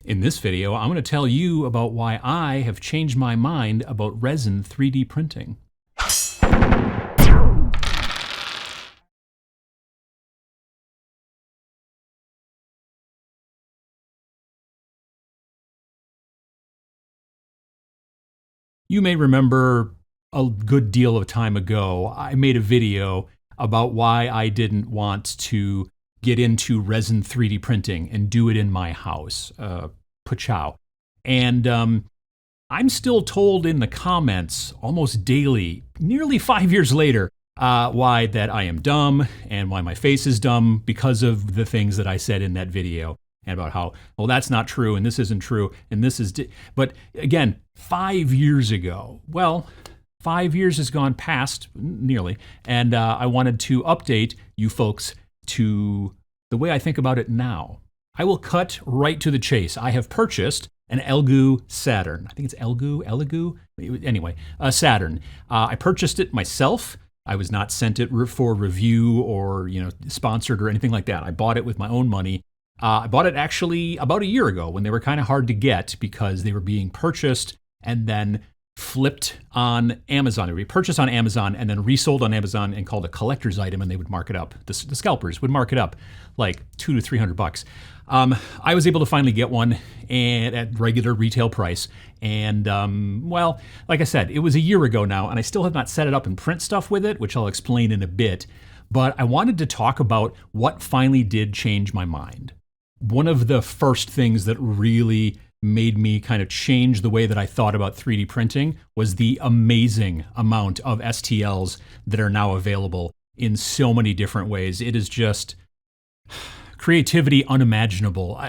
In this video, I'm going to tell you about why I have changed my mind about resin 3D printing. You may remember a good deal of time ago, I made a video about why I didn't want to get into resin 3D printing and do it in my house. Pachow. And I'm still told in the comments almost daily, nearly 5 years later, why that I am dumb and why my face is dumb because of the things that I said in that video and about how, well, that's not true and this isn't true and this is. But again, 5 years ago, well, 5 years has gone past nearly, and I wanted to update you folks to the way I think about it now. I will cut right to the chase. I have purchased an Elgoo Saturn. I think it's Elgoo? Anyway, a Saturn. I purchased it myself. I was not sent it for review or sponsored or anything like that. I bought it with my own money. I bought it actually about a year ago when they were kind of hard to get because they were being purchased and then flipped on Amazon. They would be purchased on Amazon and then resold on Amazon and called a collector's item, and they would mark it up. The scalpers would mark it up like $200 to $300. I was able to finally get one and at regular retail price. And well, like I said, it was a year ago now, and I still have not set it up and print stuff with it, which I'll explain in a bit. But I wanted to talk about what finally did change my mind. One of the first things that really made me kind of change the way that I thought about 3D printing was the amazing amount of STLs that are now available in so many different ways. It is just creativity unimaginable.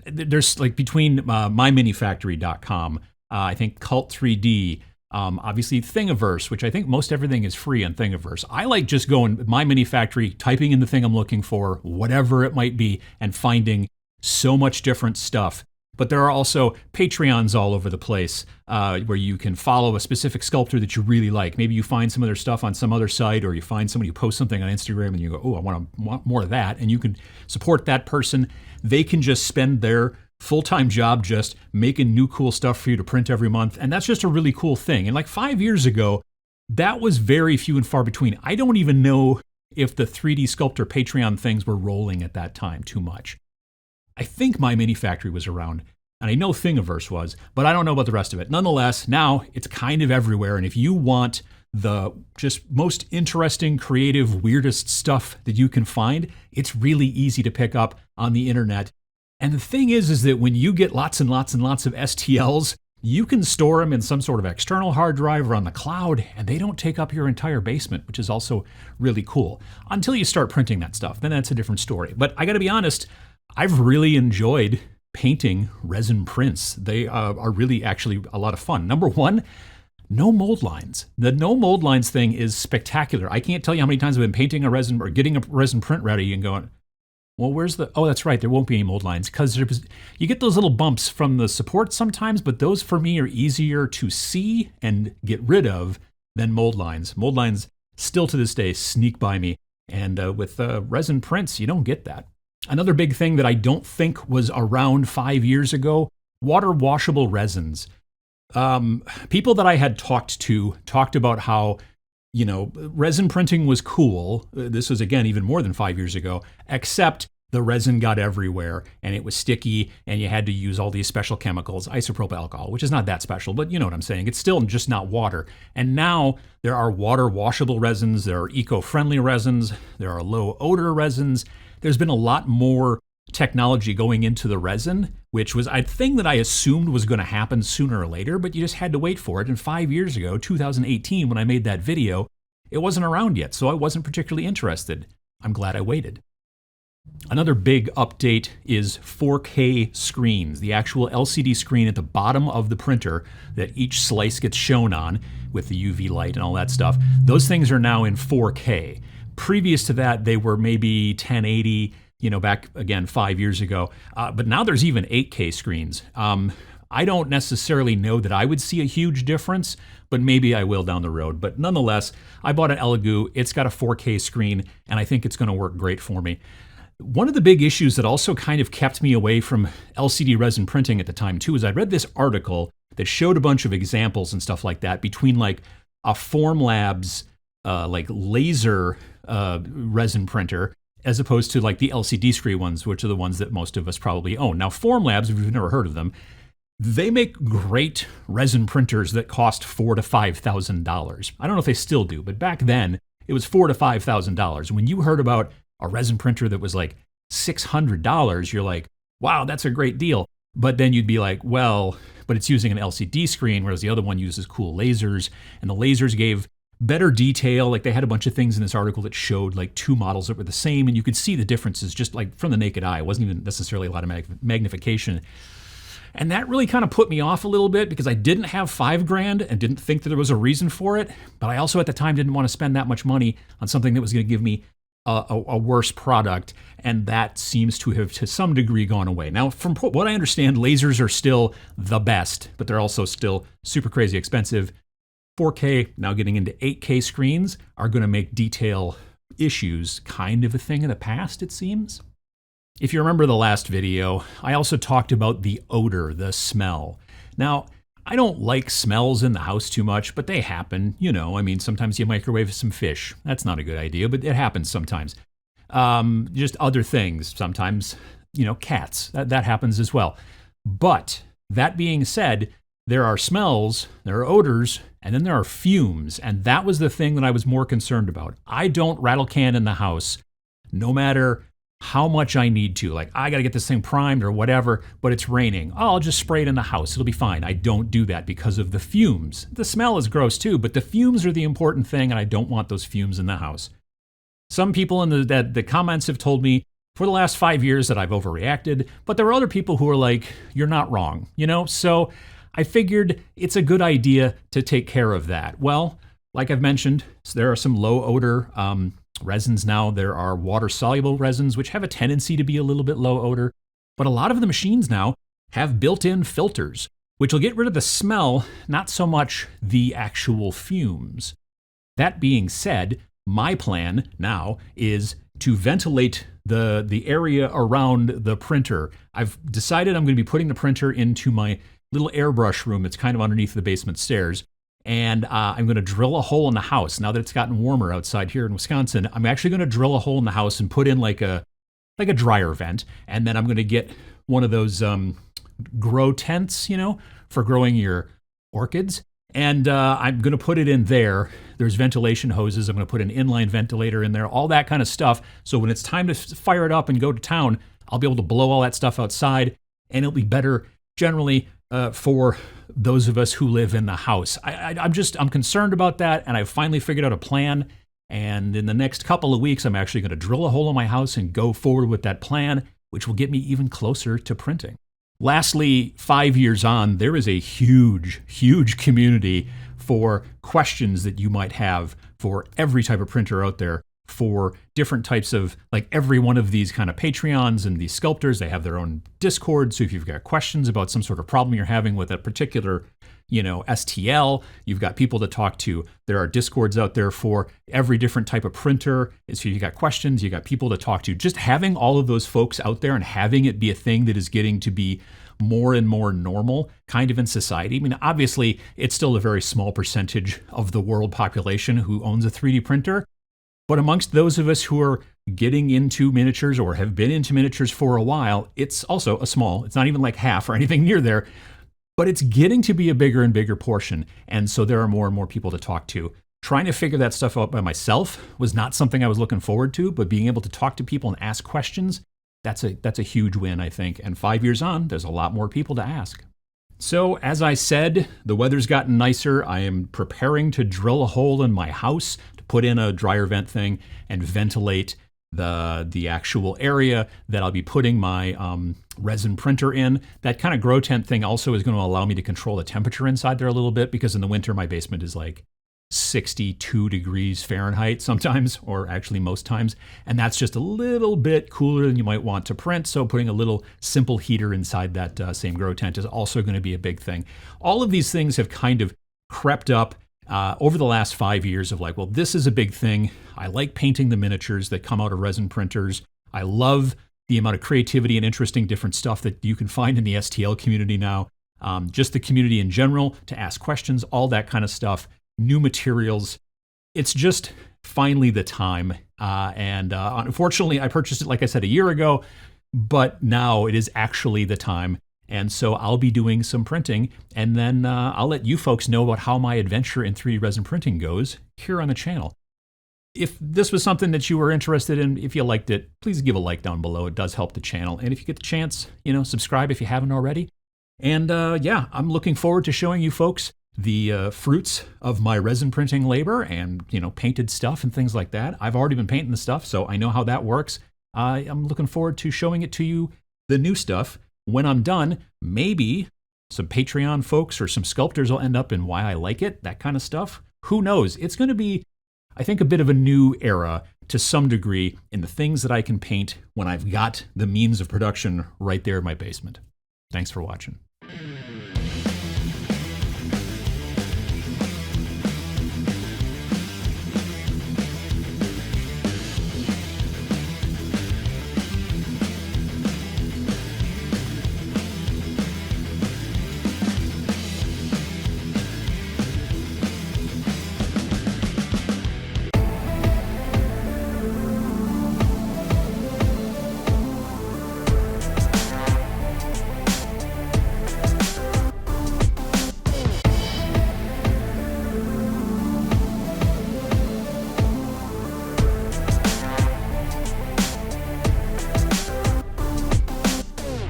There's like between myminifactory.com, I think Cult 3D, obviously Thingiverse, which I think most everything is free on Thingiverse. I like just going My Mini Factory, typing in the thing I'm looking for, whatever it might be, and finding so much different stuff. But there are also Patreons all over the place where you can follow a specific sculptor that you really like. Maybe you find some of their stuff on some other site, or you find somebody who posts something on Instagram and you go, oh, I want more of that. And you can support that person. They can just spend their full-time job just making new cool stuff for you to print every month. And that's just a really cool thing. And like 5 years ago, that was very few and far between. I don't even know if the 3D Sculptor Patreon things were rolling at that time too much. I think My Mini Factory was around, and I know Thingiverse was, but I don't know about the rest of it. Nonetheless, now it's kind of everywhere, and if you want the just most interesting, creative, weirdest stuff that you can find, it's really easy to pick up on the internet. And the thing is that when you get lots and lots and lots of STLs, you can store them in some sort of external hard drive or on the cloud, and they don't take up your entire basement, which is also really cool. Until you start printing that stuff, then that's a different story. But I gotta be honest, I've really enjoyed painting resin prints. They are really actually a lot of fun. Number one, no mold lines. The no mold lines thing is spectacular. I can't tell you how many times I've been painting a resin or getting a resin print ready and going, well, where's the, oh, that's right, there won't be any mold lines. Because you get those little bumps from the support sometimes, but those for me are easier to see and get rid of than mold lines. Mold lines still to this day sneak by me. And with resin prints, you don't get that. Another big thing that I don't think was around 5 years ago, water washable resins. People that I had talked to talked about how, resin printing was cool. This was, again, even more than 5 years ago, except the resin got everywhere and it was sticky and you had to use all these special chemicals, isopropyl alcohol, which is not that special, but you know what I'm saying. It's still just not water. And now there are water washable resins, there are eco-friendly resins, there are low odor resins. There's been a lot more technology going into the resin, which was a thing that I assumed was going to happen sooner or later, but you just had to wait for it. And 5 years ago, 2018, when I made that video, it wasn't around yet, so I wasn't particularly interested. I'm glad I waited. Another big update is 4K screens, the actual LCD screen at the bottom of the printer that each slice gets shown on with the UV light and all that stuff. Those things are now in 4K. Previous to that, they were maybe 1080, back again 5 years ago. But now there's even 8K screens. I don't necessarily know that I would see a huge difference, but maybe I will down the road. But nonetheless, I bought an Elgoo. It's got a 4K screen, and I think it's going to work great for me. one of the big issues that also kind of kept me away from LCD resin printing at the time too is I read this article that showed a bunch of examples and stuff like that between like a Formlabs like laser resin printer as opposed to like the LCD screen ones, which are the ones that most of us probably own. Now, Formlabs, if you've never heard of them, they make great resin printers that cost $4,000 to $5,000. I don't know if they still do, but back then it was $4,000 to $5,000. When you heard about a resin printer that was like $600, you're like, wow, that's a great deal. But then you'd be like, well, but it's using an LCD screen, whereas the other one uses cool lasers, and the lasers gave better detail. Like they had a bunch of things in this article that showed like two models that were the same, and you could see the differences just like from the naked eye. It wasn't even necessarily a lot of magnification. And that really kind of put me off a little bit because I didn't have $5,000 and didn't think that there was a reason for it. But I also at the time didn't want to spend that much money on something that was going to give me a worse product. And that seems to have to some degree gone away. Now, from what I understand, lasers are still the best, but they're also still super crazy expensive. 4K, now getting into 8K screens, are going to make detail issues kind of a thing of the past, it seems. If you remember the last video, I also talked about the odor, the smell. Now, I don't like smells in the house too much, but they happen. You know, I mean, sometimes you microwave some fish. That's not a good idea, but it happens sometimes. Just other things. Sometimes, you know, cats. That happens as well. But that being said, there are smells, there are odors, and then there are fumes. And that was the thing that I was more concerned about. I don't rattle can in the house, no matter how much I need to. Like, I got to get this thing primed or whatever, but it's raining. Oh, I'll just spray it in the house. It'll be fine. I don't do that because of the fumes. The smell is gross too, but the fumes are the important thing, and I don't want those fumes in the house. Some people in the comments have told me for the last 5 years that I've overreacted, but there are other people who are like, you're not wrong, you know? So I figured it's a good idea to take care of that. Well, like I've mentioned, there are some low odor resins now. There are water-soluble resins, which have a tendency to be a little bit low odor. But a lot of the machines now have built-in filters, which will get rid of the smell, not so much the actual fumes. That being said, my plan now is to ventilate the area around the printer. I've decided I'm going to be putting the printer into my little airbrush room that's kind of underneath the basement stairs. And I'm going to drill a hole in the house. Now that it's gotten warmer outside here in Wisconsin, I'm actually going to drill a hole in the house and put in like a dryer vent. And then I'm going to get one of those grow tents, you know, for growing your orchids. And I'm going to put it in there. There's ventilation hoses. I'm going to put an inline ventilator in there, all that kind of stuff. So when it's time to fire it up and go to town, I'll be able to blow all that stuff outside, and it'll be better generally for those of us who live in the house. I'm concerned about that, and I've finally figured out a plan. And in the next couple of weeks, I'm actually going to drill a hole in my house and go forward with that plan, which will get me even closer to printing. Lastly, 5 years on, there is a huge, huge community for questions that you might have for every type of printer out there, for different types of, like every one of these kind of Patreons and these sculptors, they have their own Discord. So if you've got questions about some sort of problem you're having with a particular, you know, STL, you've got people to talk to. There are Discords out there for every different type of printer. So you got questions, you got people to talk to. Just having all of those folks out there and having it be a thing that is getting to be more and more normal kind of in society. I mean, obviously, it's still a very small percentage of the world population who owns a 3D printer. But amongst those of us who are getting into miniatures or have been into miniatures for a while, it's also it's not even like half or anything near there, but it's getting to be a bigger and bigger portion. And so there are more and more people to talk to. Trying to figure that stuff out by myself was not something I was looking forward to, but being able to talk to people and ask questions, that's a huge win, I think. And 5 years on, there's a lot more people to ask. So as I said, the weather's gotten nicer. I am preparing to drill a hole in my house, put in a dryer vent thing and ventilate the actual area that I'll be putting my resin printer in. That kind of grow tent thing also is going to allow me to control the temperature inside there a little bit, because in the winter my basement is like 62 degrees Fahrenheit sometimes, or actually most times, and that's just a little bit cooler than you might want to print. So putting a little simple heater inside that same grow tent is also going to be a big thing. All of these things have kind of crept up over the last 5 years of like, well, this is a big thing. I like painting the miniatures that come out of resin printers. I love the amount of creativity and interesting different stuff that you can find in the STL community now. Just the community in general, to ask questions, all that kind of stuff, new materials. It's just finally the time. Unfortunately, I purchased it, like I said, a year ago, but now it is actually the time. And so I'll be doing some printing, and then I'll let you folks know about how my adventure in 3D resin printing goes here on the channel. If this was something that you were interested in, if you liked it, please give a like down below. It does help the channel. And if you get the chance, subscribe if you haven't already. And yeah, I'm looking forward to showing you folks the fruits of my resin printing labor and, painted stuff and things like that. I've already been painting the stuff, so I know how that works. I'm looking forward to showing it to you, the new stuff. When I'm done, maybe some Patreon folks or some sculptors will end up in why I like it, that kind of stuff. Who knows? It's going to be, I think, a bit of a new era to some degree in the things that I can paint when I've got the means of production right there in my basement. Thanks for watching.